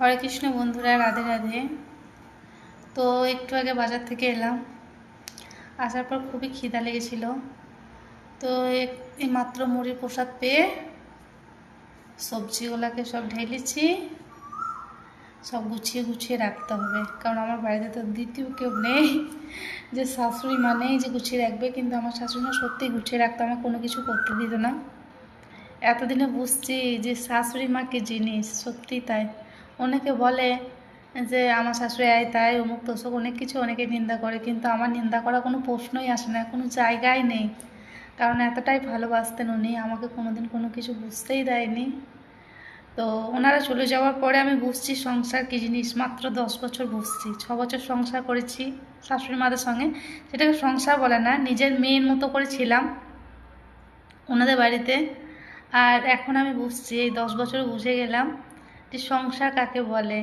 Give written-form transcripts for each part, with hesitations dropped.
হরে কৃষ্ণ বন্ধুরা, রাধে রাধে। তো একটু আগে বাজার থেকে এলাম, আসার পর খুবই খিদা লেগেছিল। তো এই মাত্র মুড়ির প্রসাদ পেয়ে সবজিগুলোকে সব ঢেলেছি। সব গুছিয়ে গুছিয়ে রাখতে হবে, কারণ আমার বাড়িতে তো দ্বিতীয় কেউ নেই যে শাশুড়ি মা নেই যে গুছিয়ে রাখবে। কিন্তু আমার শাশুড়ি মা সত্যিই গুছিয়ে রাখতো, আমার কোনো কিছু করতে দিত না। এতদিনে বুঝছি যে শাশুড়ি মা কি জিনিস, সত্যি তাই। অনেকে বলে যে আমার শাশুড়ি আয় তাই অমুক তোষক অনেক কিছু অনেকে নিন্দা করে, কিন্তু আমার নিন্দা করা কোনো প্রশ্নই আসে না, কোনো জায়গায় নেই। কারণ এতটাই ভালোবাসতেন উনি, আমাকে কোনোদিন কোনো কিছু বুঝতেই দেয়নি। তো ওনারা চলে যাওয়ার পরে আমি বুঝছি সংসার কী জিনিস। মাত্র 10 বছর বুঝছি, 6 বছর সংসার করেছি শাশুড়ি মাদের সঙ্গে। সেটাকে সংসার বলে না, নিজের মেয়ের মতো করে ছিলাম ওনাদের বাড়িতে। আর এখন আমি বুঝছি, এই 10 বছর বুঝে গেলাম যে সংসার কাকে বলে।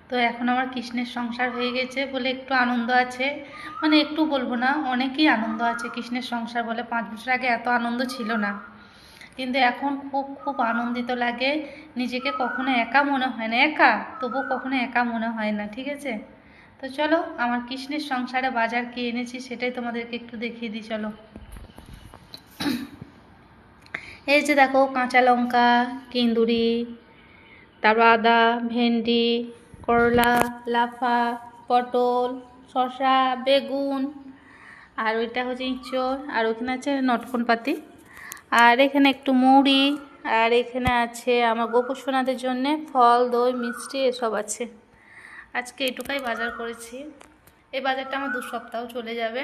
তো এখন আমার কৃষ্ণের সংসার হয়ে গেছে বলে একটু আনন্দ আছে, মানে একটু বলবো না, অনেকই আনন্দ আছে কৃষ্ণের সংসার বলে। 5 বছর আগে এত আনন্দ ছিল না, কিন্তু এখন খুব খুব আনন্দিত লাগে। নিজেকে কখনো একা মনে হয় না, একা তবু কখনো একা মনে হয় না, ঠিক আছে। তো চলো, আমার কৃষ্ণের সংসারে বাজার কি এনেছি সেটাই তোমাদেরকে একটু দেখিয়ে দিই, চলো। এই যে দেখো, কাঁচা লঙ্কা, কিন্দুরি, তারপর আদা, ভেন্ডি, করলা, লাফা, পটল, শসা, বেগুন, আর ওইটা হচ্ছে ইঁচড়, আর ওখানে আছে নটকন পাতি, আর এখানে একটু মুড়ি, আর এখানে আছে আমার গোপুর সোনাদের জন্যে ফল, দই, মিষ্টি এসব আছে। আজকে এটুকাই বাজার করেছি। এই বাজারটা আমার 2 সপ্তাহ চলে যাবে।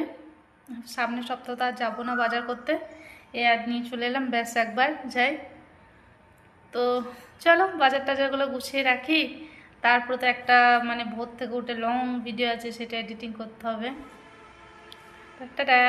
সামনের সপ্তাহ তো আর যাবো না বাজার করতে, এ আর নিয়ে চলে এলাম, ব্যাস একবার যাই। তো চলো বাজার টাজারগুলো গুছিয়ে রাখি, তারপর তো একটা মানে ভোর থেকে উঠে লং ভিডিও আছে, সেটা এডিটিং করতে হবে। টাটা।